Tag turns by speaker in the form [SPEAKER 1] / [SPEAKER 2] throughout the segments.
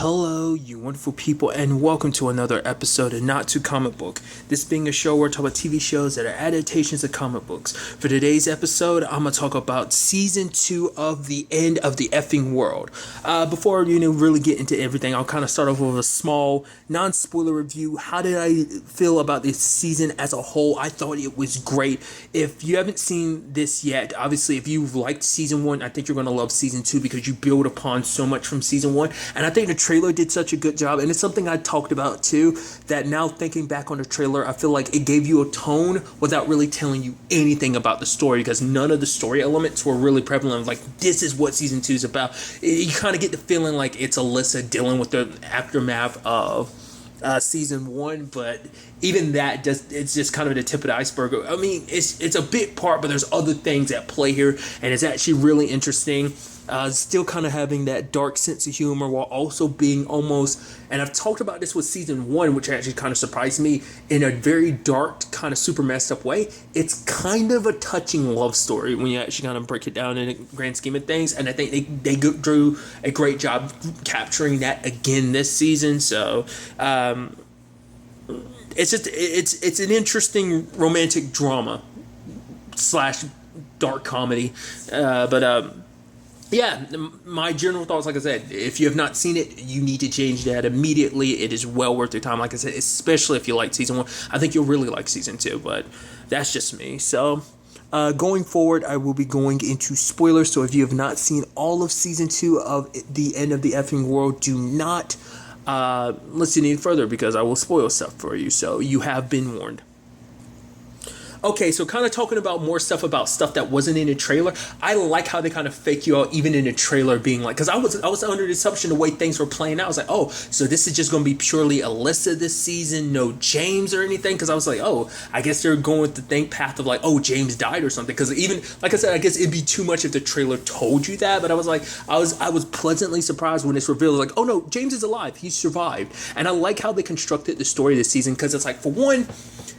[SPEAKER 1] Hello, you wonderful people, and welcome to another episode of Not Too Comic Book. This being a show where I talk about TV shows that are adaptations of comic books. For today's episode, I'm going to talk about Season 2 of The End of the Effing World. Before, really get into everything, I'll kind of start off with a small, non-spoiler review. How did I feel about this season as a whole? I thought it was great. If you haven't seen this yet, obviously, if you've liked Season 1, I think you're going to love Season 2 because you build upon so much from Season 1. And I think the trailer did such a good job, and it's something I talked about too, that now thinking back on the trailer, I feel like it gave you a tone without really telling you anything about the story, because none of the story elements were really prevalent. Like, this is what Season 2 is about. You kind of get the feeling like it's Alyssa dealing with the aftermath of Season 1, but even that it's just kind of the tip of the iceberg. I mean, it's a big part, but there's other things at play here, and it's actually really interesting. Still kind of having that dark sense of humor while also being almost, and I've talked about this with Season 1, which actually kind of surprised me, in a very dark, kind of super messed up way. It's kind of a touching love story when you actually kind of break it down in the grand scheme of things, and I think they drew a great job capturing that again this season. So it's an interesting romantic drama / dark comedy, yeah, my general thoughts, like I said, if you have not seen it, you need to change that immediately. It is well worth your time, like I said, especially if you like Season 1. I think you'll really like Season 2, but that's just me. So, going forward, I will be going into spoilers, so if you have not seen all of Season 2 of The End of the Effing World, do not listen any further, because I will spoil stuff for you, so you have been warned. Okay, so kind of talking about more stuff that wasn't in the trailer. I like how they kind of fake you out even in the trailer, being like, because I was under the assumption the way things were playing out, I was like, oh, so this is just going to be purely Alyssa this season, no James or anything, because I was like, oh, I guess they're going with the path of like, oh, James died or something, because even, like I said, I guess it'd be too much if the trailer told you that, but I was like, I was pleasantly surprised when it's revealed, like, oh no, James is alive, he survived. And I like how they constructed the story this season, because it's like, for one,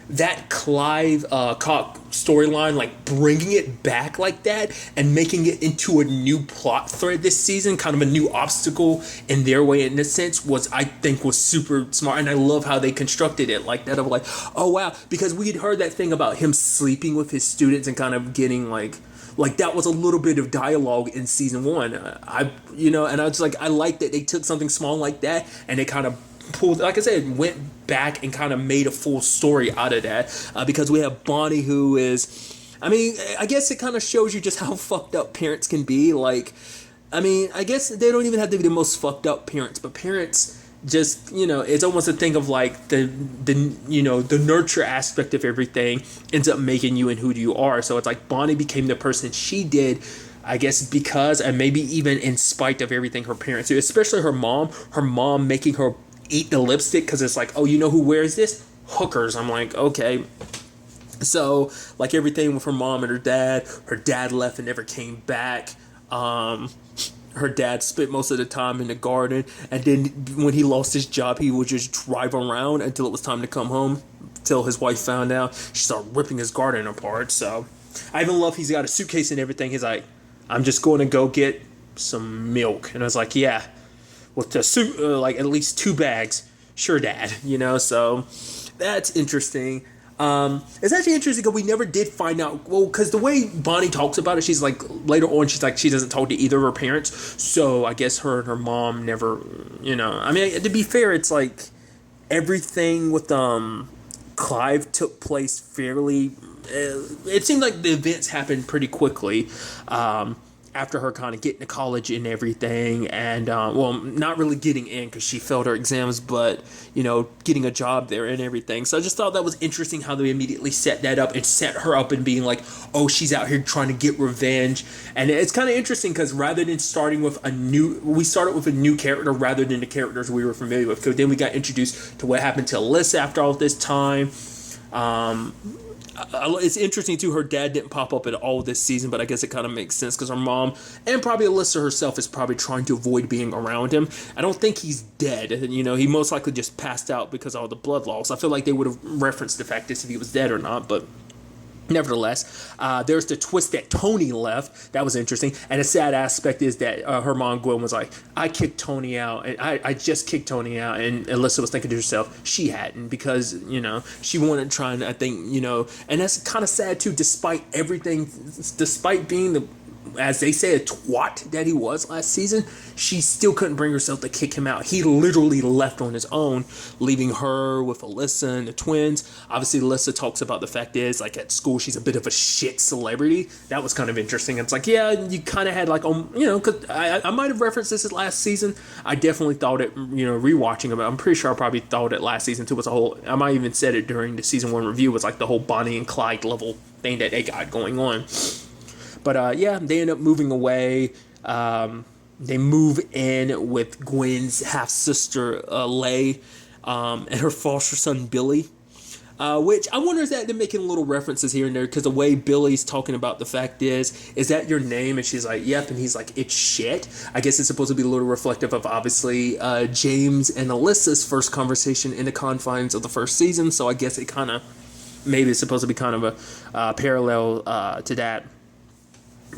[SPEAKER 1] that Clive Cock storyline, like bringing it back like that and making it into a new plot thread this season, kind of a new obstacle in their way in this sense, I think was super smart. And I love how they constructed it like that, of like, oh wow, because we had heard that thing about him sleeping with his students and kind of getting like that was a little bit of dialogue in Season 1. And I was like, I like that they took something small like that and they kind of pulled, like I said, went back and kind of made a full story out of that, because we have Bonnie, who is, I mean, I guess it kind of shows you just how fucked up parents can be. Like, I mean, I guess they don't even have to be the most fucked up parents, but parents just, it's almost a thing of like the nurture aspect of everything ends up making you and who you are. So it's like Bonnie became the person she did, I guess, because, and maybe even in spite of everything her parents do, especially her mom making her eat the lipstick, because it's like, oh, you know who wears this? Hookers. I'm like, okay. So, like everything with her mom and her dad left and never came back. Her dad spent most of the time in the garden, and then when he lost his job, he would just drive around until it was time to come home, till his wife found out. She started ripping his garden apart. So, I even love he's got a suitcase and everything. He's like, I'm just going to go get some milk. And I was like, yeah, with the suit, like at least 2 bags. Sure, Dad. So that's interesting. It's actually interesting because we never did find out. Well, because the way Bonnie talks about it, she's like, later on, she's like, she doesn't talk to either of her parents. So I guess her and her mom never, I mean, to be fair, it's like everything with Clive took place fairly. It seemed like the events happened pretty quickly. After her kind of getting to college and everything, and not really getting in because she failed her exams, but getting a job there and everything. So I just thought that was interesting how they immediately set that up and set her up and being like, oh, she's out here trying to get revenge. And it's kind of interesting because rather than we started with a new character rather than the characters we were familiar with. So then we got introduced to what happened to Alyssa after all this time. It's interesting too, her dad didn't pop up at all this season, but I guess it kind of makes sense because her mom and probably Alyssa herself is probably trying to avoid being around him. I don't think he's dead. He most likely just passed out because of all the blood loss. I feel like they would have referenced the fact as if he was dead or not, but Nevertheless, there's the twist that Tony left. That was interesting. And a sad aspect is that her mom, Gwen, was like, I kicked Tony out. And I just kicked Tony out. And Alyssa was thinking to herself, she hadn't. Because, she wanted to try and, I think, and that's kind of sad, too, despite everything, despite being as they say, a twat that he was last season, she still couldn't bring herself to kick him out. He literally left on his own, leaving her with Alyssa and the twins. Obviously, Alyssa talks about the fact is, like, at school, she's a bit of a shit celebrity. That was kind of interesting. It's like, yeah, you kind of had, like, because I might have referenced this last season. I definitely thought it, rewatching it. I'm pretty sure I probably thought it last season, too, was a whole, I might even said it during the season 1 review, was like the whole Bonnie and Clyde level thing that they got going on. But they end up moving away. They move in with Gwen's half-sister, Lay, and her foster son, Billy. Which I wonder is that they're making little references here and there, because the way Billy's talking about the fact is that your name? And she's like, yep. And he's like, it's shit. I guess it's supposed to be a little reflective of, obviously, James and Alyssa's first conversation in the confines of the first season. So I guess it kind of, maybe it's supposed to be kind of a parallel to that.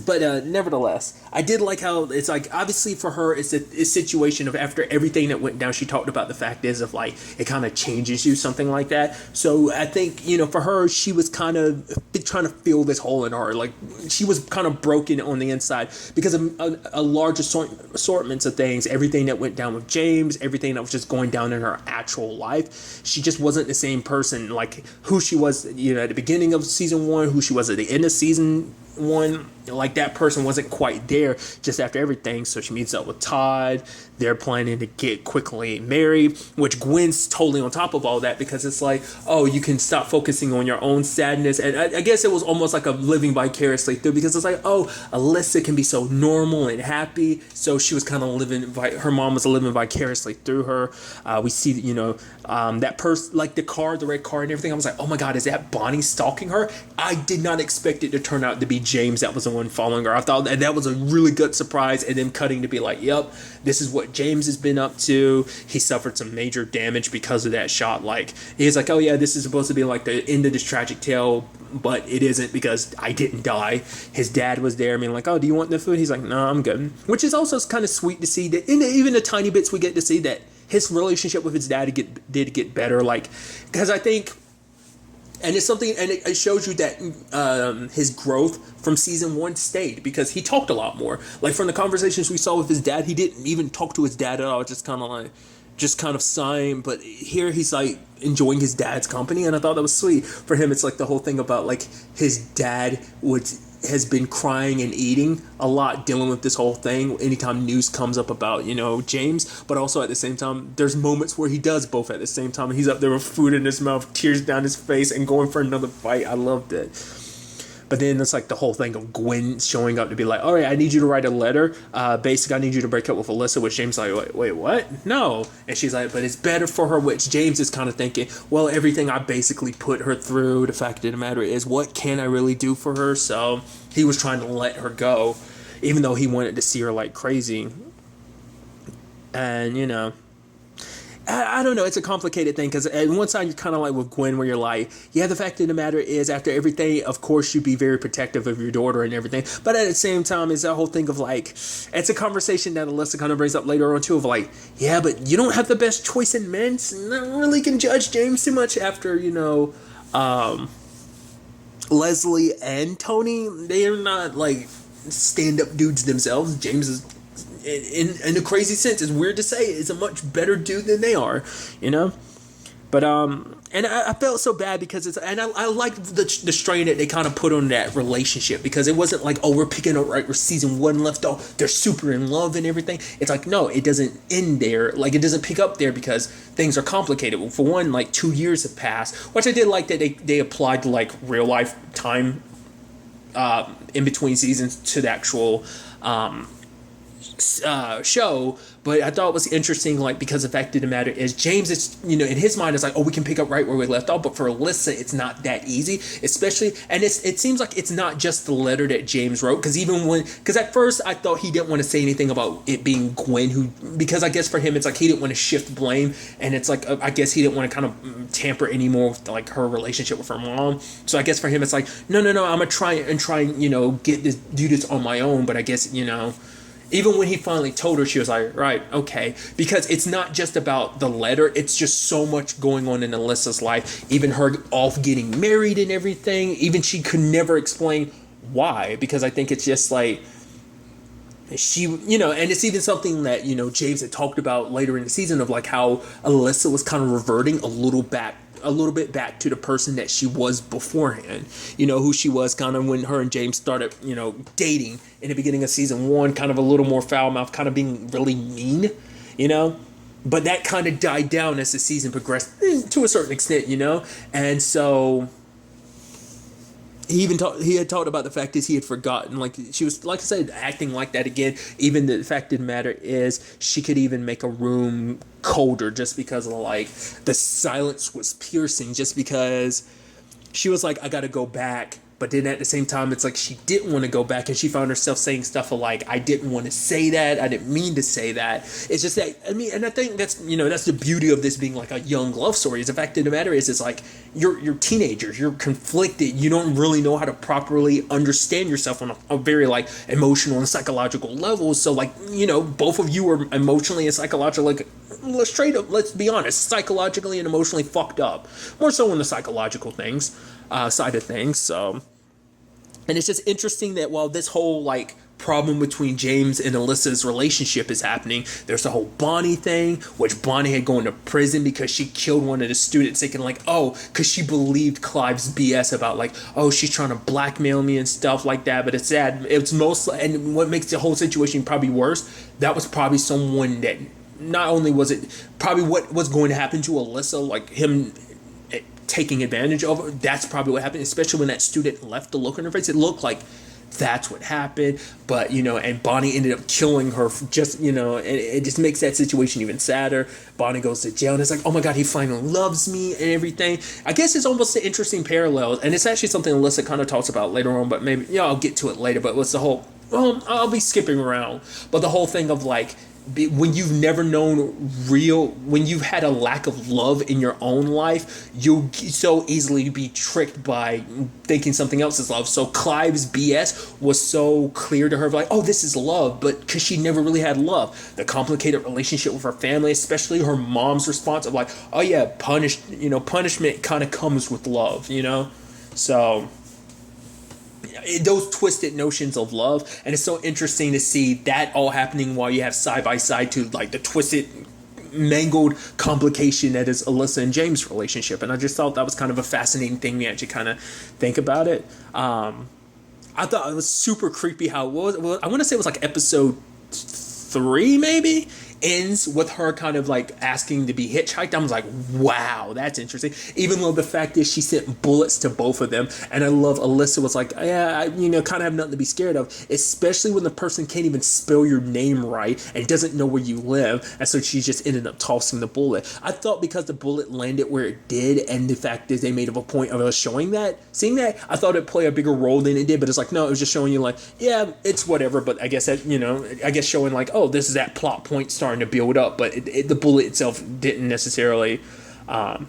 [SPEAKER 1] But nevertheless, I did like how it's like, obviously for her, it's a situation of after everything that went down, she talked about the fact is of like, it kind of changes you, something like that. So I think, for her, she was kind of trying to fill this hole in her. Like, she was kind of broken on the inside because of a large assortments of things, everything that went down with James, everything that was just going down in her actual life. She just wasn't the same person, like who she was, at the beginning of season 1, who she was at the end of season 1. Like, that person wasn't quite there just after everything. So she meets up with Todd. They're planning to get quickly married, which Gwen's totally on top of all that, because it's like, oh, you can stop focusing on your own sadness. And I guess it was almost like a living vicariously through, because it's like, oh, Alyssa can be so normal and happy. So she was kind of her mom was living vicariously through her. We see, that person, like the red car and everything. I was like, oh my God, is that Bonnie stalking her? I did not expect it to turn out to be James that was the one following her. I thought that was a really good surprise, and then cutting to be like, yep, this is what James has been up to. He suffered some major damage because of that shot. Like, he's like, oh yeah, this is supposed to be like the end of this tragic tale, but it isn't, because I didn't die. His dad was there. I mean, like, oh, do you want the food? He's like, no, I'm good. Which is also kind of sweet to see that in even the tiny bits we get to see that his relationship with his dad did get better. Like, because I think, and it's something, and it shows you that his growth from season 1 stayed, because he talked a lot more. Like, from the conversations we saw with his dad, he didn't even talk to his dad at all. Just kind of sighing. But here he's like enjoying his dad's company, and I thought that was sweet for him. It's like the whole thing about like his dad has been crying and eating a lot, dealing with this whole thing anytime news comes up about James, but also at the same time there's moments where he does both at the same time, and he's up there with food in his mouth, tears down his face, and going for another bite. I loved it. But then it's like the whole thing of Gwen showing up to be like, all right, I need you to write a letter. Basically, I need you to break up with Alyssa, which James is like, wait, what? No. And she's like, but it's better for her, which James is kind of thinking, well, everything I basically put her through, the fact of the matter is, what can I really do for her? So he was trying to let her go, even though he wanted to see her like crazy. And, I don't know. It's a complicated thing, because at one side you're kind of like with Gwen, where you're like, yeah, the fact of the matter is, after everything, of course you'd be very protective of your daughter and everything. But at the same time, it's that whole thing of like, it's a conversation that Alyssa kind of brings up later on too, of like, yeah, but you don't have the best choice in men. So not really can judge James too much after, Leslie and Tony. They are not like stand-up dudes themselves. James is, in a crazy sense, it's weird to say, is a much better dude than they are, But and I felt so bad because I liked the strain that they kind of put on that relationship, because it wasn't like, oh, we're picking up right where season 1 left off, they're super in love and everything. It's like, no, it doesn't end there. Like, it doesn't pick up there, because things are complicated. Well, for one, like 2 years have passed, which I did like that they applied to like real life time in between seasons to the actual show, but I thought it was interesting, like, because the fact of the matter is James is, in his mind is like, oh, we can pick up right where we left off, but for Alyssa it's not that easy, especially, and it seems like it's not just the letter that James wrote, because at first I thought he didn't want to say anything about it being Gwen because I guess for him it's like he didn't want to shift blame, and it's like I guess he didn't want to kind of tamper anymore with like her relationship with her mom, so I guess for him it's like no, I'm gonna try and get this, do this on my own, but I guess even when he finally told her, she was like, right, okay. Because it's not just about the letter. It's just so much going on in Alyssa's life. Even her off getting married and everything. Even she could never explain why. Because I think it's just like, she, and it's even something that, James had talked about later in the season of like how Alyssa was kind of reverting a little bit back to the person that she was beforehand, who she was kind of when her and James started, dating in the beginning of season 1, kind of a little more foul mouth, kind of being really mean, but that kind of died down as the season progressed to a certain extent, and so he had talked about the fact is he had forgotten, like she was, like I said, acting like that again. Even the fact of the matter is she could even make a room colder just because of like the silence was piercing, just because she was like, I gotta go back. But then at the same time, it's like she didn't want to go back, and she found herself saying stuff like, I didn't want to say that. I didn't mean to say that. It's just that, and I think that's, that's the beauty of this being like a young love story. Is the fact of the matter is, it's like, you're teenagers, you're conflicted, you don't really know how to properly understand yourself on a very like emotional and psychological level. So like, both of you are emotionally and psychologically, let's be honest, psychologically and emotionally fucked up. More so on the psychological things, side of things. So, and it's just interesting that while this whole like problem between James and Alyssa's relationship is happening, there's the whole Bonnie thing, which Bonnie had gone to prison because she killed one of the students, thinking like, oh, because she believed Clive's BS about like, oh, she's trying to blackmail me and stuff like that. But it's sad. It's mostly, and what makes the whole situation probably worse, that was probably someone that not only was it probably what was going to happen to Alyssa, like him taking advantage of her, that's probably what happened, especially when that student left the look on her face. It looked like that's what happened, but and Bonnie ended up killing her for just, and it just makes that situation even sadder. Bonnie goes to jail, and it's like, oh my god, he finally loves me and everything. I guess it's almost an interesting parallel, and it's actually something Alyssa kind of talks about later on, but maybe I'll get to it later. But what's the whole, I'll be skipping around, but the whole thing of like, when you've never known when you've had a lack of love in your own life, you'll so easily be tricked by thinking something else is love. So Clive's BS was so clear to her, like, oh, this is love, but because she never really had love. The complicated relationship with her family, especially her mom's response of like, oh yeah, punishment kind of comes with love, so those twisted notions of love. And it's so interesting to see that all happening while you have side by side to like the twisted, mangled complication that is Alyssa and James' relationship. And I just thought that was kind of a fascinating thing to actually kind of think about it. I thought it was super creepy how it was. Well, I want to say it was like episode 3 maybe, ends with her kind of like asking to be hitchhiked. I was like, wow, that's interesting. Even though the fact is she sent bullets to both of them. And I love Alyssa was like, yeah, I, kind of have nothing to be scared of, especially when the person can't even spell your name right and doesn't know where you live. And so she just ended up tossing the bullet. I thought because the bullet landed where it did, and the fact is they made a point of us seeing that, I thought it'd play a bigger role than it did. But it's like, no, it was just showing you like, yeah, it's whatever. But I guess that, showing like, oh, this is that plot point starting to build up, but the bullet itself didn't necessarily well,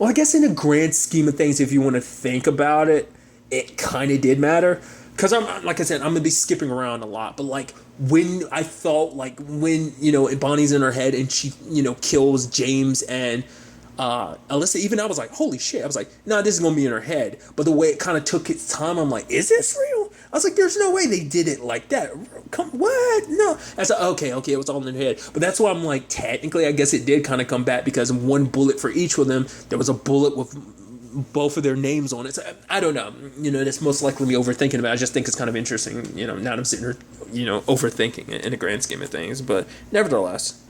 [SPEAKER 1] I guess in the grand scheme of things, if you want to think about it, it kind of did matter, because I'm, like I said, I'm gonna be skipping around a lot, but like when I thought like when Bonnie's in her head and she kills James and Alyssa, even I was like, holy shit. I was like, nah, this is going to be in her head. But the way it kind of took its time, I'm like, is this real? I was like, there's no way they did it like that. What? No. I said, okay, it was all in her head. But that's why I'm like, technically, I guess it did kind of come back, because one bullet for each of them, there was a bullet with both of their names on it. So I don't know. That's most likely me overthinking about it. I just think it's kind of interesting, now that I'm sitting here, overthinking it in the grand scheme of things. But nevertheless.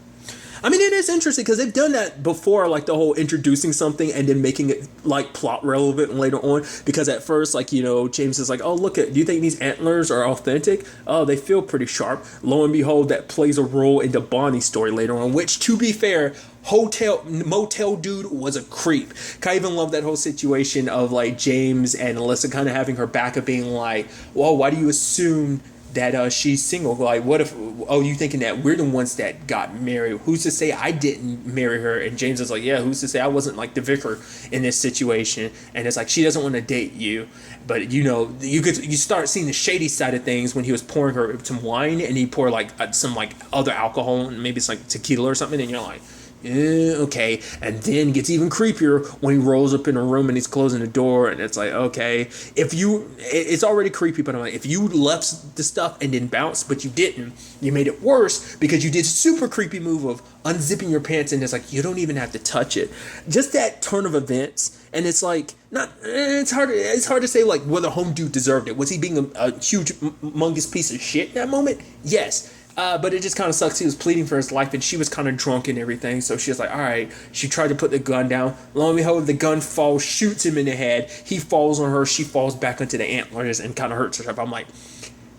[SPEAKER 1] I mean, it is interesting because they've done that before, like the whole introducing something and then making it like plot relevant later on. Because at first, like, you know, James is like, oh, look at, do you think these antlers are authentic? Oh, they feel pretty sharp. Lo and behold, that plays a role in the Bonnie story later on, which, to be fair, motel dude was a creep. I even love that whole situation of like James and Alyssa kind of having her back of being like, well, why do you assume that she's single? Like, what if, oh, you thinking that we're the ones that got married? Who's to say I didn't marry her? And James is like, yeah, who's to say I wasn't like the vicar in this situation? And it's like, she doesn't want to date you. But, you know, you start seeing the shady side of things when he was pouring her some wine and he poured like some like other alcohol, and maybe it's like tequila or something, and you're like, okay. And then gets even creepier when he rolls up in a room and he's closing the door, and it's like, okay, it's already creepy, but I'm like, if you left the stuff and then bounced, but you didn't, you made it worse because you did super creepy move of unzipping your pants, and it's like, you don't even have to touch it. Just that turn of events, and it's like, it's hard to say like whether home dude deserved it. Was he being a huge humongous piece of shit in that moment? Yes. But it just kind of sucks. He was pleading for his life, and she was kind of drunk and everything. So she was like, all right. She tried to put the gun down. Lo and behold, the gun falls, shoots him in the head. He falls on her. She falls back into the antlers and kind of hurts herself. I'm like,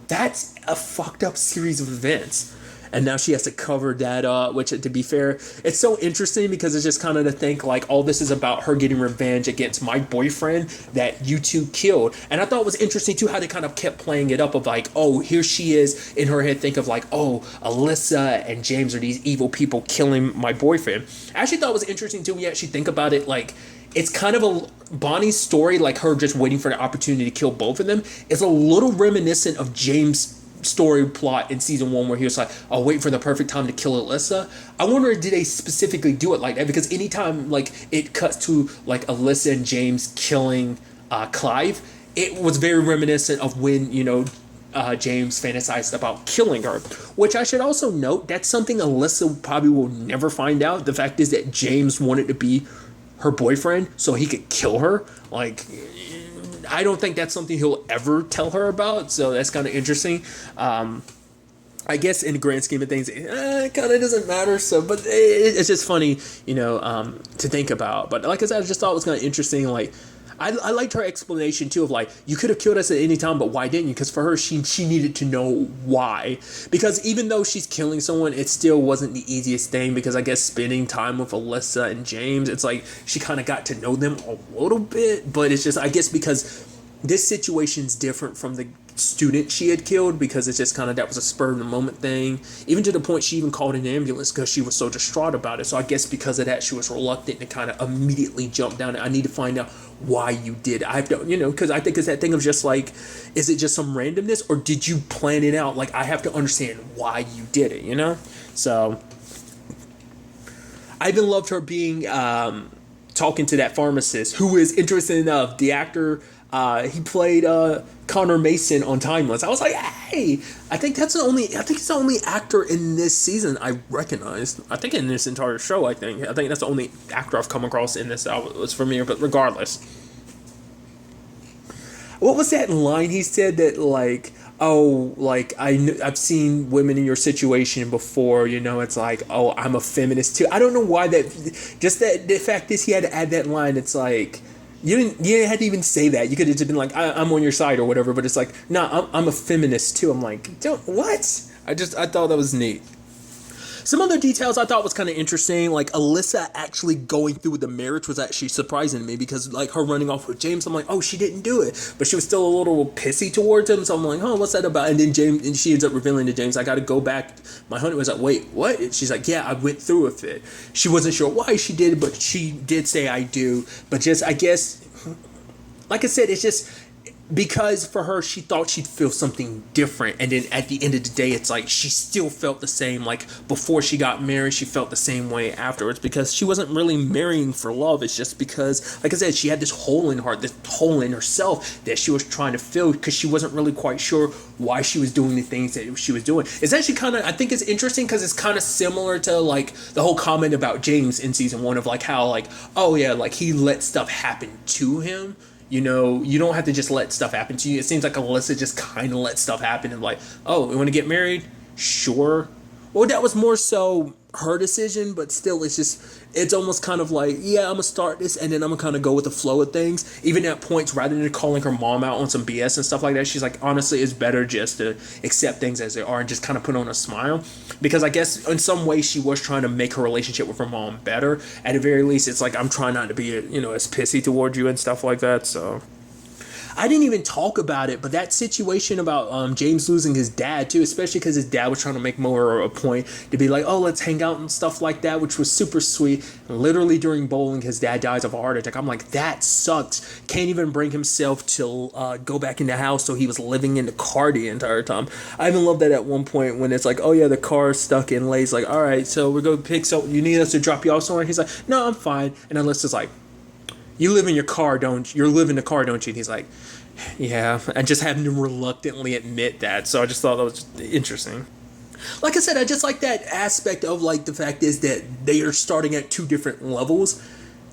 [SPEAKER 1] that's a fucked up series of events. And now she has to cover that up, which, to be fair, it's so interesting because it's just kind of to think like, all this is about her getting revenge against my boyfriend that you two killed. And I thought it was interesting too how they kind of kept playing it up of like, oh, here she is in her head, think of like, oh, Alyssa and James are these evil people killing my boyfriend. I actually thought it was interesting too when you actually think about it, like, it's kind of a Bonnie's story, like her just waiting for the opportunity to kill both of them, is a little reminiscent of James' story plot in season 1 where he was like, I'll wait for the perfect time to kill Alyssa. I wonder, did they specifically do it like that? Because anytime like it cuts to like Alyssa and James killing Clive, it was very reminiscent of when, you know, James fantasized about killing her. Which I should also note, that's something Alyssa probably will never find out. The fact is that James wanted to be her boyfriend so he could kill her. Like, I don't think that's something he'll ever tell her about, so that's kind of interesting. I guess in the grand scheme of things, it kind of doesn't matter. So, but it's just funny, you know, to think about. But like I said, I just thought it was kind of interesting. Like, I liked her explanation too of like, you could have killed us at any time, but why didn't you? Because for her, she needed to know why. Because even though she's killing someone, it still wasn't the easiest thing. Because I guess spending time with Alyssa and James, it's like she kind of got to know them a little bit. But it's just, I guess because this situation's different from the student she had killed, because it's just kind of, that was a spur of the moment thing, even to the point she even called an ambulance because she was so distraught about it. So I guess because of that, she was reluctant to kind of immediately jump down. I need to find out why you did it. I have to, you know, because I think it's that thing of just like, is it just some randomness or did you plan it out? Like, I have to understand why you did it, you know? So I even loved her being talking to that pharmacist, who is, interesting enough, the actor, he played Connor Mason on Timeless. I was like, hey, I think he's the only actor in this season I recognized. I think in this entire show, I think that's the only actor I've come across in this. It was familiar, but regardless. What was that line he said that like, oh, like I've seen women in your situation before, you know, it's like, oh, I'm a feminist too. I don't know why that, just that the fact is he had to add that line. It's like, you didn't have to even say that. You could have just been like, I'm on your side or whatever. But it's like, nah, I'm a feminist too. I'm like, what? I thought that was neat. Some other details I thought was kind of interesting, like Alyssa actually going through with the marriage was actually surprising to me, because like her running off with James, I'm like, oh, she didn't do it, but she was still a little pissy towards him. So I'm like, oh, what's that about? And then she ends up revealing to James, I got to go back. My honey was like, wait, what? She's like, yeah, I went through with it. She wasn't sure why she did it, but she did say I do. But just, I guess, like I said, it's just because for her, she thought she'd feel something different. And then at the end of the day, it's like she still felt the same. Like before she got married, she felt the same way afterwards, because she wasn't really marrying for love. It's just because, like I said, she had this hole in her heart, this hole in herself that she was trying to fill, because she wasn't really quite sure why she was doing the things that she was doing. It's actually kind of, I think it's interesting because it's kind of similar to like the whole comment about James in season 1 of like how like, oh yeah, like he let stuff happen to him. You know, you don't have to just let stuff happen to you. It seems like Alyssa just kind of let stuff happen and like, oh, we want to get married? Sure. Well, that was more so her decision, but still, it's almost kind of like, yeah, I'm gonna start this, and then I'm gonna kind of go with the flow of things. Even at points, rather than calling her mom out on some BS and stuff like that, she's like, honestly, it's better just to accept things as they are and just kind of put on a smile, because I guess in some way she was trying to make her relationship with her mom better. At the very least, it's like, I'm trying not to be, as pissy towards you and stuff like that. So I didn't even talk about it, but that situation about James losing his dad too, especially because his dad was trying to make more a point to be like, oh, let's hang out and stuff like that, which was super sweet. And literally during bowling, his dad dies of a heart attack. I'm like, that sucks. Can't even bring himself to go back in the house, so he was living in the car the entire time. I even love that at one point when it's like, oh yeah, the car is stuck, and Lay's like, all right, so we're going to pick, so you need us to drop you off somewhere? He's like, no, I'm fine. And Alyssa's like, you live in your car, don't you? You live in the car, don't you? And he's like, yeah. And just having to reluctantly admit that. So I just thought that was interesting. Like I said, I just like that aspect of like the fact is that they are starting at two different levels.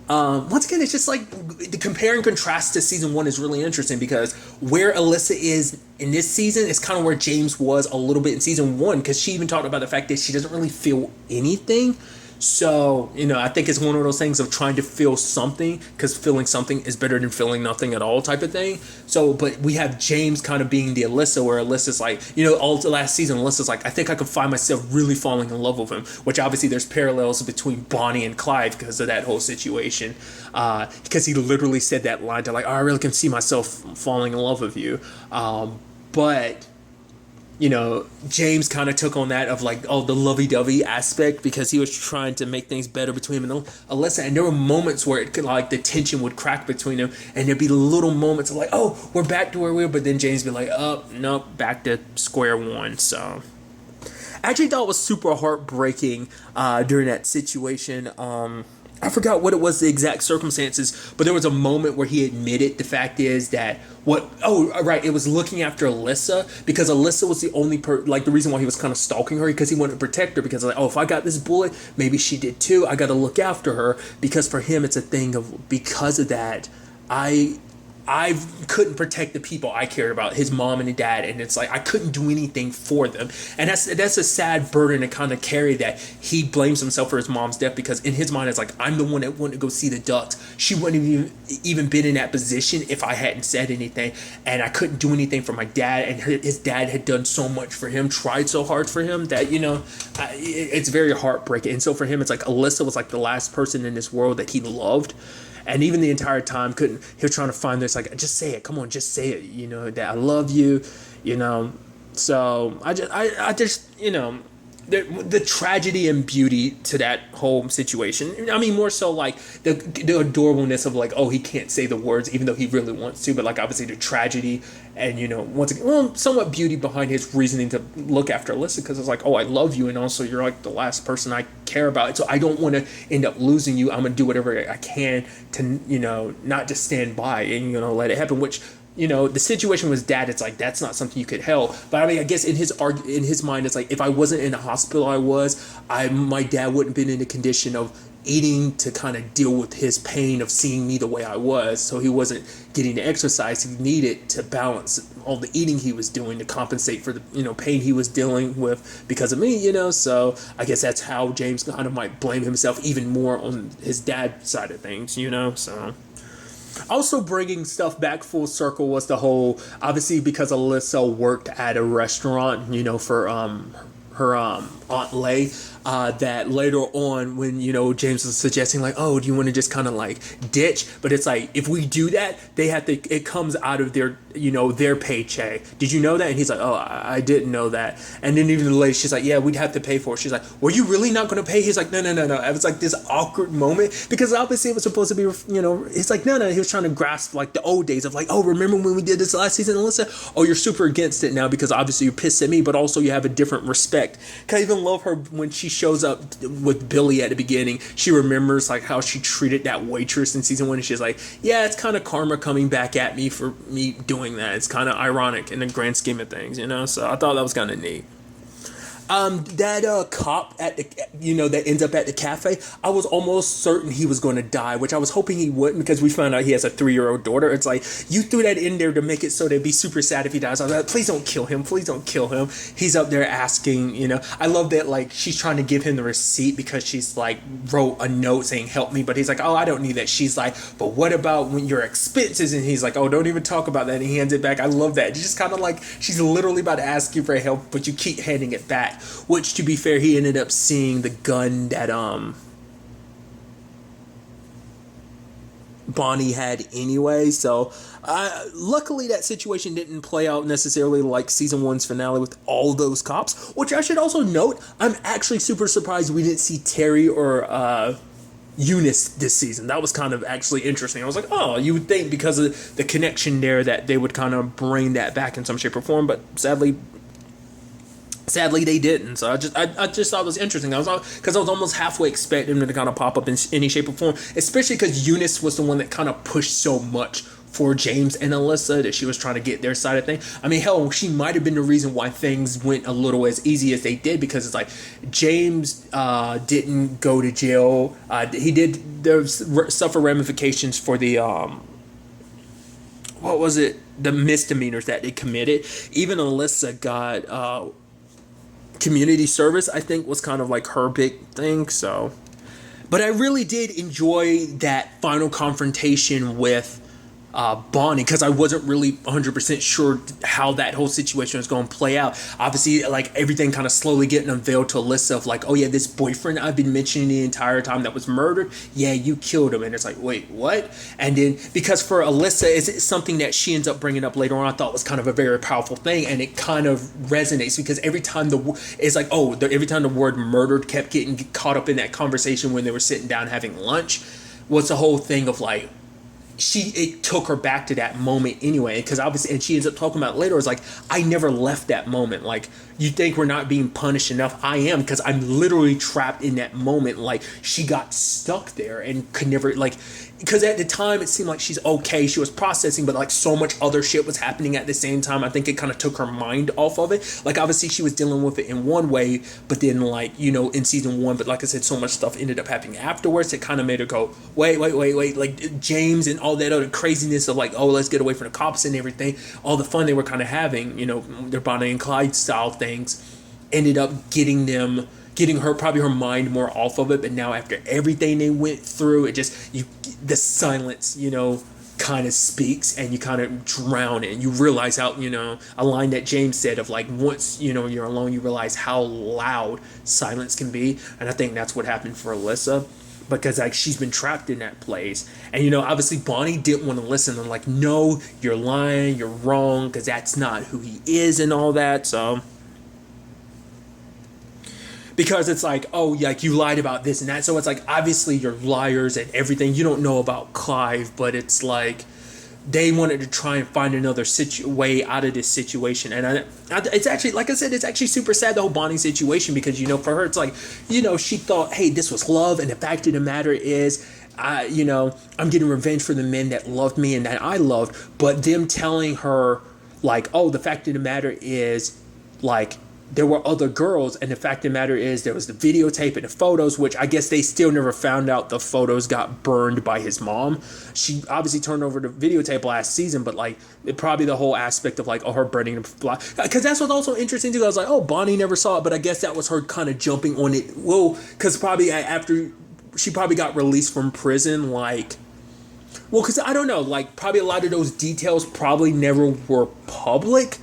[SPEAKER 1] Once again, it's just like the compare and contrast to season one is really interesting, because where Alyssa is in this season is kind of where James was a little bit in season one, because she even talked about the fact that she doesn't really feel anything. So, I think it's one of those things of trying to feel something, because feeling something is better than feeling nothing at all type of thing. So, but we have James kind of being the Alyssa, where Alyssa's like, all the last season, Alyssa's like, I think I could find myself really falling in love with him, which obviously there's parallels between Bonnie and Clive because of that whole situation. Because he literally said that line to like, oh, I really can see myself falling in love with you. But James kind of took on that of like, oh, the lovey-dovey aspect, because he was trying to make things better between him and Alyssa. And there were moments where it could, like, the tension would crack between them, and there'd be little moments of like, oh, we're back to where we were, but then James would be like, oh, nope, back to square one. So I actually thought it was super heartbreaking during that situation. I forgot what it was, the exact circumstances, but there was a moment where he admitted the fact is that it was looking after Alyssa, because Alyssa was the only the reason why he was kind of stalking her, because he wanted to protect her, because like, oh, if I got this bullet, maybe she did too, I got to look after her, because for him it's a thing of, because of that, I couldn't protect the people I cared about, his mom and his dad, and it's like I couldn't do anything for them, and that's a sad burden to kind of carry, that he blames himself for his mom's death, because in his mind it's like, I'm the one that wanted to go see the Ducks. She wouldn't have even been in that position if I hadn't said anything, and I couldn't do anything for my dad, and his dad had done so much for him, tried so hard for him, that it's very heartbreaking. And so for him it's like Alyssa was like the last person in this world that he loved. And even the entire time he was trying to find this, like, just say it, come on, just say it, that I love you, so I just the tragedy and beauty to that whole situation. I mean, more so like the adorableness of like, oh, he can't say the words even though he really wants to, but like obviously the tragedy and once again, somewhat beauty behind his reasoning to look after Alyssa, because it's like, oh, I love you, and also you're like the last person I care about, so I don't want to end up losing you. I'm gonna do whatever I can to not just stand by and let it happen, which the situation with dad, it's like, that's not something you could help. But I mean, I guess in his mind, it's like, if I wasn't in the hospital my dad wouldn't have been in a condition of eating to kind of deal with his pain of seeing me the way I was. So he wasn't getting the exercise he needed to balance all the eating he was doing to compensate for the pain he was dealing with because of me. So I guess that's how James kind of might blame himself even more on his dad's side of things. So. Also bringing stuff back full circle was the whole, obviously because Alyssa worked at a restaurant, for her Aunt Lay, that later on when James was suggesting like, oh, do you want to just kind of like ditch, but it's like, if we do that, it comes out of their their paycheck. Did you know that? And he's like, oh, I didn't know that. And then even the lady, she's like, yeah, we'd have to pay for it. She's like, were you really not going to pay? He's like, no. It was like this awkward moment, because obviously it was supposed to be it's like, no, he was trying to grasp like the old days of like, oh, remember when we did this last season, Alyssa? Oh, you're super against it now because obviously you're pissed at me, but also you have a different respect. I even love her when she shows up with Billy at the beginning. She remembers like how she treated that waitress in season 1, and she's like, yeah, it's kind of karma coming back at me for me doing that. It's kind of ironic in the grand scheme of things, so I thought that was kind of neat. That cop at the, that ends up at the cafe, I was almost certain he was going to die, which I was hoping he wouldn't, because we found out he has a 3-year-old daughter. It's like, you threw that in there to make it so they'd be super sad if he dies. I was like, please don't kill him. Please don't kill him. He's up there asking, I love that, like, she's trying to give him the receipt because she's like, wrote a note saying, help me. But he's like, oh, I don't need that. She's like, but what about when your expenses? And he's like, oh, don't even talk about that. And he hands it back. I love that. It's just kind of like, she's literally about to ask you for help, but you keep handing it back. Which, to be fair, he ended up seeing the gun that Bonnie had anyway. So luckily that situation didn't play out necessarily like season 1's finale with all those cops. Which I should also note, I'm actually super surprised we didn't see Terry or Eunice this season. That was kind of actually interesting. I was like, oh, you would think because of the connection there that they would kind of bring that back in some shape or form, but sadly they didn't. So I just thought it was interesting. I was almost halfway expecting them to kind of pop up in any shape or form, especially because Eunice was the one that kind of pushed so much for James and Alyssa, that she was trying to get their side of things. I mean, hell, she might have been the reason why things went a little as easy as they did, because it's like James didn't go to jail. He did suffer ramifications for the what was it? The misdemeanors that they committed. Even Alyssa got community service, I think, was kind of like her big thing. So, but I really did enjoy that final confrontation with Bonnie, because I wasn't really 100% sure how that whole situation was going to play out. Obviously, like, everything kind of slowly getting unveiled to Alyssa of like, oh yeah, this boyfriend I've been mentioning the entire time that was murdered, yeah, you killed him. And it's like, wait, what? And then, because for Alyssa, it's something that she ends up bringing up later on, I thought was kind of a very powerful thing, and it kind of resonates, because every time every time the word murdered kept getting caught up in that conversation when they were sitting down having lunch, was the whole thing of like, it took her back to that moment anyway, because obviously, and she ends up talking about it later, it's like, I never left that moment. Like, you think we're not being punished enough? I am, because I'm literally trapped in that moment. Like, she got stuck there and could never, like, because at the time it seemed like she's okay, she was processing, but like so much other shit was happening at the same time. I think it kind of took her mind off of it. Like, obviously she was dealing with it in one way, but then, like, in season 1, but like I said, so much stuff ended up happening afterwards. It kind of made her go, wait, like James and all that other craziness of like, oh, let's get away from the cops and everything, all the fun they were kind of having, their Bonnie and Clyde style things, ended up getting her, probably her mind more off of it. But now, after everything they went through, it just, the silence, kind of speaks, and you kind of drown in. You realize how, a line that James said of like, once, you're alone, you realize how loud silence can be. And I think that's what happened for Alyssa, because like, she's been trapped in that place. And obviously Bonnie didn't want to listen. I'm like, no, you're lying, you're wrong, because that's not who he is and all that. So, because it's like, oh, like, you lied about this and that. So it's like, obviously you're liars and everything. You don't know about Clive, but it's like, they wanted to try and find another way out of this situation. And it's actually, like I said, it's actually super sad, the whole Bonnie situation, because, for her, it's like, she thought, hey, this was love. And the fact of the matter is, I'm getting revenge for the men that loved me and that I loved. But them telling her, like, oh, the fact of the matter is, like, there were other girls, and the fact of the matter is there was the videotape and the photos, which I guess they still never found out the photos got burned by his mom. She obviously turned over the videotape last season, but like, probably the whole aspect of like, oh, her burning the block, because that's what's also interesting too. I was like, oh, Bonnie never saw it, but I guess that was her kind of jumping on it. Well, because probably after she probably got released from prison, like, well, because I don't know, like, probably a lot of those details probably never were public.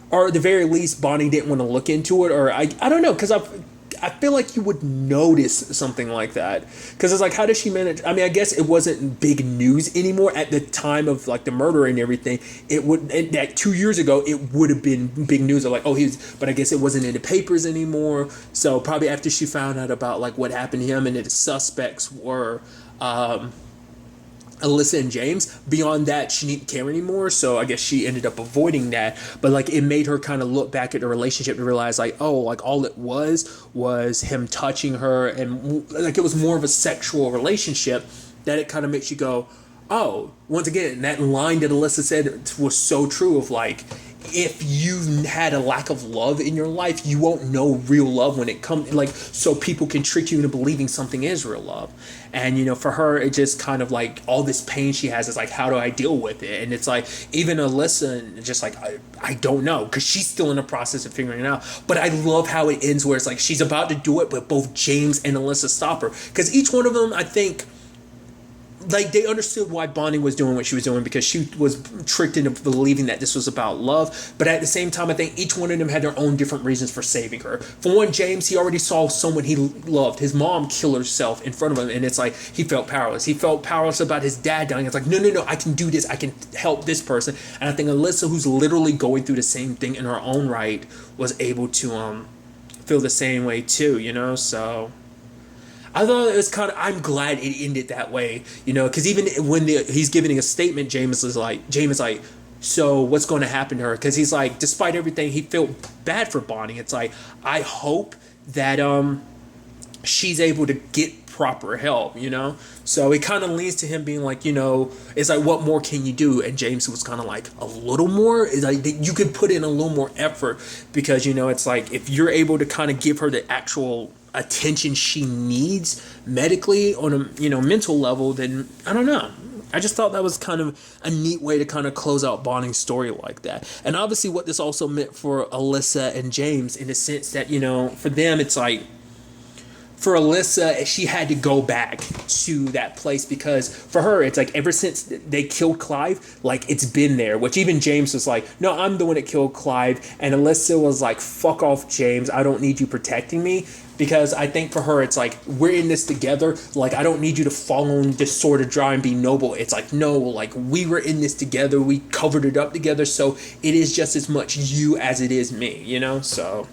[SPEAKER 1] Or at the very least, Bonnie didn't want to look into it. Or I don't know, because I feel like you would notice something like that. Because it's like, how does she manage? I mean, I guess it wasn't big news anymore at the time of like the murder and everything. It would, that 2 years ago, it would have been big news of like, oh, but I guess it wasn't in the papers anymore. So probably after she found out about like what happened to him, and the suspects were Alyssa and James, beyond that, she didn't care anymore. So I guess she ended up avoiding that. But like, it made her kind of look back at the relationship and realize like, oh, like, all it was him touching her, and like, it was more of a sexual relationship, that it kind of makes you go, oh, once again, that line that Alyssa said was so true of like, if you had a lack of love in your life, you won't know real love when it comes, like, so people can trick you into believing something is real love. And, you know, for her, it just kind of like all this pain she has is like, how do I deal with it? And it's like, even Alyssa, just like, I don't know, because she's still in the process of figuring it out. But I love how it ends where it's like she's about to do it, but both James and Alyssa stop her. Because each one of them, I think, like, they understood why Bonnie was doing what she was doing, because she was tricked into believing that this was about love. But at the same time, I think each one of them had their own different reasons for saving her. For one, James, he already saw someone he loved, his mom, kill herself in front of him, and it's like he felt powerless. He felt powerless about his dad dying. It's like, no, I can do this. I can help this person. And I think Alyssa, who's literally going through the same thing in her own right, was able to feel the same way too, you know? So I thought it was kind of, I'm glad it ended that way, you know, because even when he's giving a statement, James is like, so what's going to happen to her? Because he's like, despite everything, he felt bad for Bonnie. It's like, I hope that she's able to get proper help, you know? So it kind of leads to him being like, you know, it's like, what more can you do? And James was kind of like, a little more? It's like, you could put in a little more effort, because, you know, it's like, if you're able to kind of give her the actual attention she needs medically on a, you know, mental level, then I don't know. I just thought that was kind of a neat way to kind of close out Bonnie's story like that. And obviously what this also meant for Alyssa and James, in the sense that, you know, for them, it's like, for Alyssa, she had to go back to that place, because for her, it's like, ever since they killed Clive, like, it's been there. Which even James was like, no, I'm the one that killed Clive. And Alyssa was like, fuck off, James. I don't need you protecting me. Because I think for her, it's like, we're in this together. Like, I don't need you to follow in this sort of drive and be noble. It's like, no, like, we were in this together. We covered it up together. So it is just as much you as it is me, you know? So,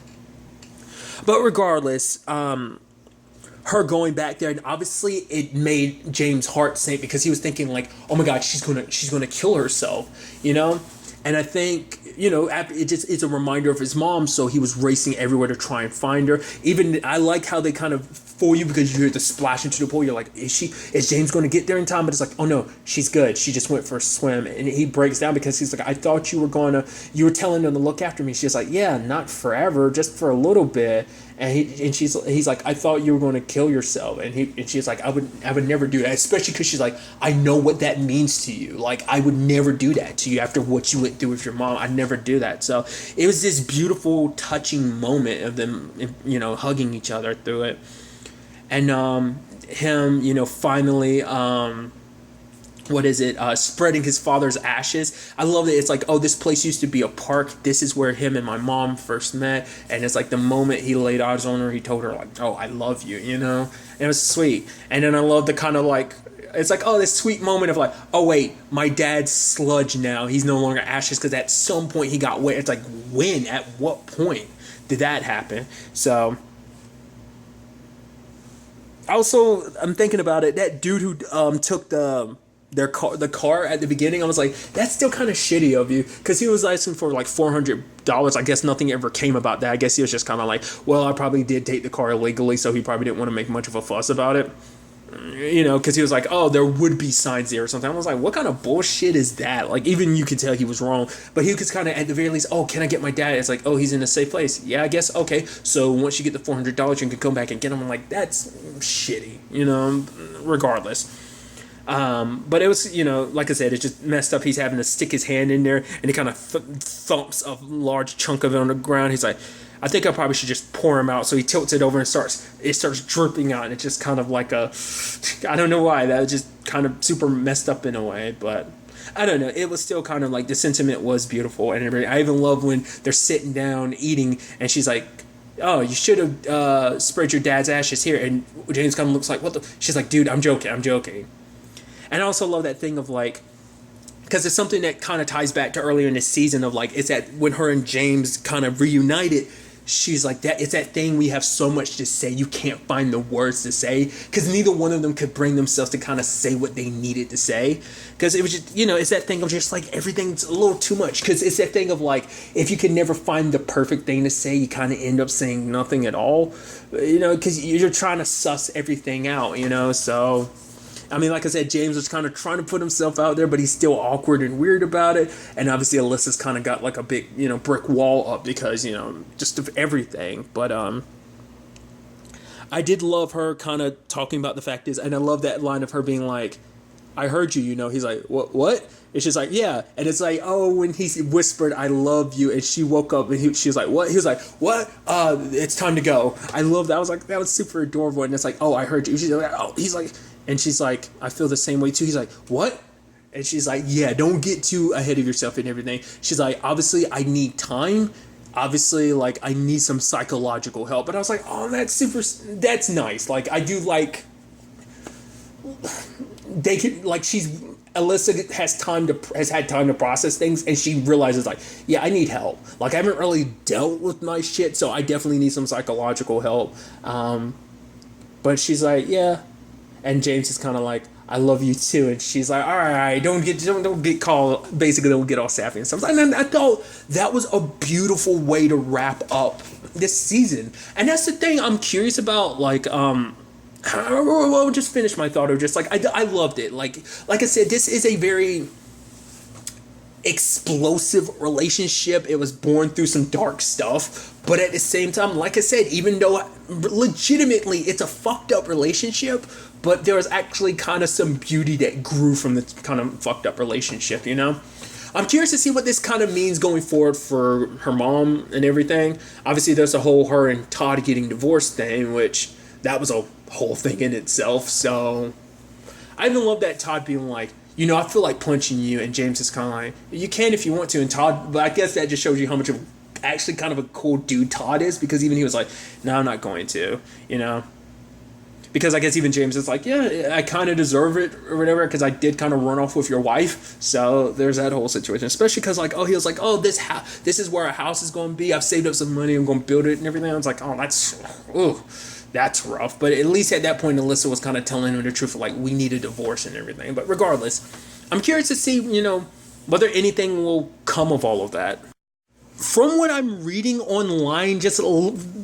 [SPEAKER 1] but regardless, her going back there, and obviously it made James' heart sink, because he was thinking like, oh my God, she's gonna kill herself, you know? And I think, you know, it's a reminder of his mom, so he was racing everywhere to try and find her. Even, I like how they kind of fool you, because you hear the splash into the pool, you're like, is James going to get there in time? But it's like, oh no, she's good, she just went for a swim. And he breaks down, because he's like, I thought you were telling them to look after me. She's like, yeah, not forever, just for a little bit. And he's like, I thought you were going to kill yourself. And she's like, I would never do that, especially because she's like, I know what that means to you. Like, I would never do that to you after what you went through with your mom. I'd never do that. So it was this beautiful, touching moment of them, you know, hugging each other through it. And him, you know, finally, spreading his father's ashes. I love that it's like, oh, this place used to be a park. This is where him and my mom first met. And it's like, the moment he laid eyes on her, he told her like, oh, I love you, you know? And it was sweet. And then I love the kind of like, it's like, oh, this sweet moment of like, oh wait, my dad's sludge now. He's no longer ashes, because at some point he got wet. It's like, when? At what point did that happen? So also, I'm thinking about it. That dude who took the car at the beginning, I was like, that's still kind of shitty of you, because he was asking for like $400. I guess nothing ever came about that. I guess he was just kind of like, well, I probably did take the car illegally, so he probably didn't want to make much of a fuss about it, you know, because he was like, oh, there would be signs there or something. I was like, what kind of bullshit is that? Like, even you could tell he was wrong, but he was kind of, at the very least, oh, can I get my dad? It's like, oh, he's in a safe place. Yeah, I guess, okay, so once you get the $400, you can come back and get him. I'm like, that's shitty, you know, regardless. But it was, you know, like I said, it's just messed up. He's having to stick his hand in there, and he kind of thumps a large chunk of it on the ground. He's like, I think I probably should just pour him out. So he tilts it over and it starts dripping out. And it's just kind of like I don't know why. That was just kind of super messed up in a way. But I don't know. It was still kind of like, the sentiment was beautiful. And I even love when they're sitting down eating, and she's like, oh, you should have spread your dad's ashes here. And James kind of looks like, what the? She's like, dude, I'm joking. And I also love that thing of like, because it's something that kind of ties back to earlier in the season of like, it's that when her and James kind of reunited, she's like, that it's that thing, we have so much to say, you can't find the words to say, because neither one of them could bring themselves to kind of say what they needed to say, because it was just, you know, it's that thing of just like, everything's a little too much, because it's that thing of like, if you can never find the perfect thing to say, you kind of end up saying nothing at all, you know, because you're trying to suss everything out, you know. So I mean, like I said, James was kind of trying to put himself out there, but he's still awkward and weird about it. And obviously, Alyssa's kind of got like a big, brick wall up because, just of everything. But I did love her kind of talking about the fact is, and I love that line of her being like, I heard you, He's like, what? And she's like, yeah. And it's like, oh, when he whispered, I love you. And she woke up and she was like, what? He was like, what? It's time to go. I love that. I was like, that was super adorable. And it's like, oh, I heard you. She's like, oh, he's like, and she's like, I feel the same way too. He's like, what? And she's like, yeah, don't get too ahead of yourself and everything. She's like, obviously, I need time. Obviously, like, I need some psychological help. But I was like, oh, that's nice. Like, I do like, they could, like, Alyssa has had time to process things, and she realizes like, yeah, I need help. Like, I haven't really dealt with my shit, so I definitely need some psychological help. But she's like, yeah, and James is kind of like, I love you too, and she's like, all right, don't get called, basically don't get all sappy and stuff. And I thought that was a beautiful way to wrap up this season, and that's the thing I'm curious about, like, I'll just finish my thought of just like I loved it. Like I said, this is a very explosive relationship. It was born through some dark stuff, but at the same time, like I said, even though legitimately it's a fucked up relationship, but there was actually kind of some beauty that grew from the kind of fucked up relationship, I'm curious to see what this kind of means going forward for her mom and everything. Obviously, there's a whole her and Todd getting divorced thing, which that was a whole thing in itself. So I even love that Todd being like, I feel like punching you, and James is kind of like, you can if you want to, and Todd, but I guess that just shows you how much of actually kind of a cool dude Todd is, because even he was like, no, I'm not going to, because I guess even James is like, yeah, I kind of deserve it or whatever, because I did kind of run off with your wife. So there's that whole situation, especially because like, he was like, oh, this is where our house is going to be. I've saved up some money. I'm going to build it and everything. I was like, oh, that's rough. But at least at that point, Alyssa was kind of telling him the truth, like, we need a divorce and everything. But regardless, I'm curious to see, whether anything will come of all of that. From what I'm reading online, just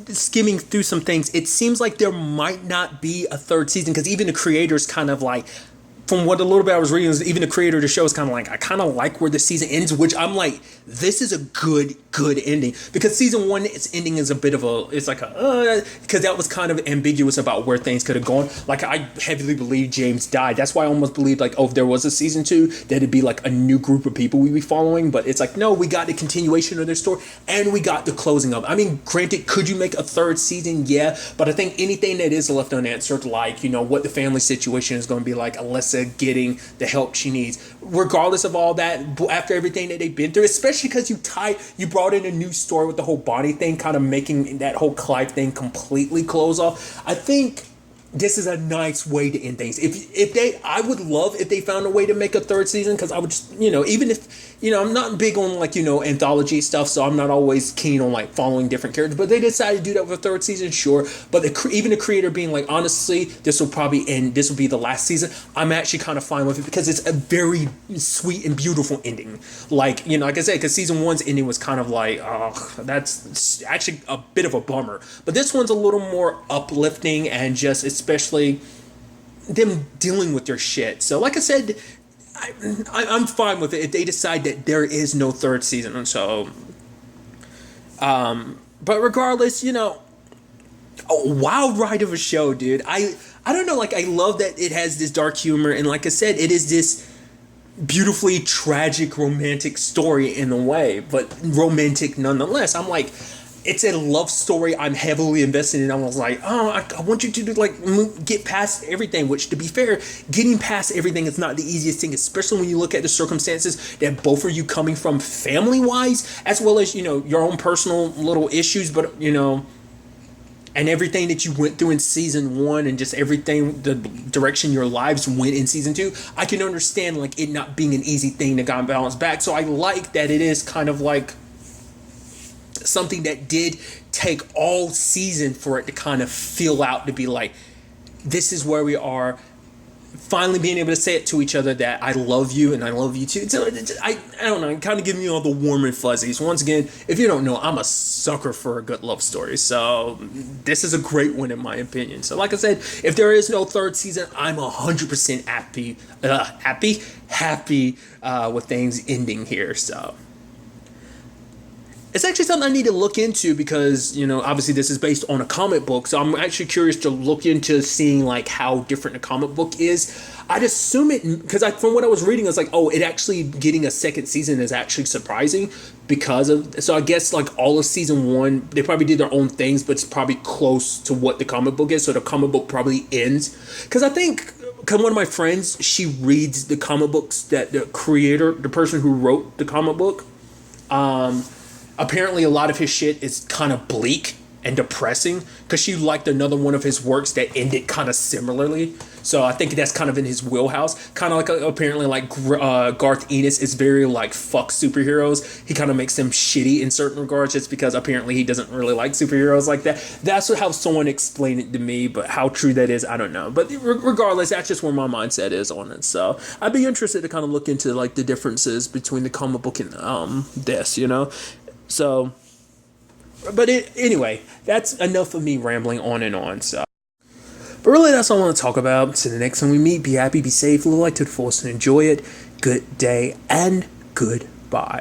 [SPEAKER 1] skimming through some things, it seems like there might not be a third season, because even the creators kind of like, from what a little bit I was reading, even the creator of the show is kind of like, I kind of like where the season ends, which I'm like, this is a good ending, because season one, its ending is a bit of a, it's like because that was kind of ambiguous about where things could have gone. Like, I heavily believe James died. That's why I almost believed like, if there was a season two, that it'd be like a new group of people we'd be following. But it's like, no, we got the continuation of their story, and we got the closing of it. I mean, granted, could you make a third season? Yeah, but I think anything that is left unanswered, like, what the family situation is going to be like, Alyssa getting the help she needs, regardless of all that, after everything that they've been through, especially because you brought in a new story with the whole Bonnie thing, kind of making that whole Clive thing completely close off. I think this is a nice way to end things. I would love if they found a way to make a third season, because I would just, even if, I'm not big on like, anthology stuff, so I'm not always keen on like following different characters, but they decided to do that with a third season, sure. But even the creator being like, honestly, this will probably end, this will be the last season, I'm actually kind of fine with it, because it's a very sweet and beautiful ending. Like, like I said, because season one's ending was kind of like, that's actually a bit of a bummer. But this one's a little more uplifting, and just especially them dealing with their shit. So like I said, I'm fine with it if they decide that there is no third season. So but regardless, a wild ride of a show, dude. I don't know, like, I love that it has this dark humor, and like I said, it is this beautifully tragic romantic story in a way, but romantic nonetheless. I'm like, it's a love story I'm heavily invested in. I was like, I want you to like get past everything, which, to be fair, getting past everything is not the easiest thing, especially when you look at the circumstances that both of you coming from family-wise, as well as, your own personal little issues, but, and everything that you went through in season one, and just everything, the direction your lives went in season two. I can understand like it not being an easy thing to kind of balance back. So I like that it is kind of like something that did take all season for it to kind of feel out, to be like, this is where we are. finally being able to say it to each other that I love you and I love you too. So I don't know, kind of giving you all the warm and fuzzies. Once again, if you don't know, I'm a sucker for a good love story. So this is a great one in my opinion. So like I said, if there is no third season, I'm 100% happy with things ending here. So it's actually something I need to look into because, obviously this is based on a comic book. So I'm actually curious to look into seeing like how different the comic book is. I'd assume it, because from what I was reading, I was like, oh, it actually getting a second season is actually surprising because of, so I guess like all of season one, they probably did their own things, but it's probably close to what the comic book is. So the comic book probably ends. Because I think, because one of my friends, she reads the comic books that the creator, the person who wrote the comic book, apparently a lot of his shit is kind of bleak and depressing because she liked another one of his works that ended kind of similarly. So I think that's kind of in his wheelhouse. Kind of like apparently like Garth Ennis is very like fuck superheroes. He kind of makes them shitty in certain regards just because apparently he doesn't really like superheroes like that. That's how someone explained it to me, but how true that is, I don't know. But regardless, that's just where my mindset is on it. So I'd be interested to kind of look into like the differences between the comic book and this, So, but anyway, that's enough of me rambling on and on. So, but really, that's all I want to talk about. So the next time we meet, be happy, be safe, live life to the fullest, and enjoy it. Good day and goodbye.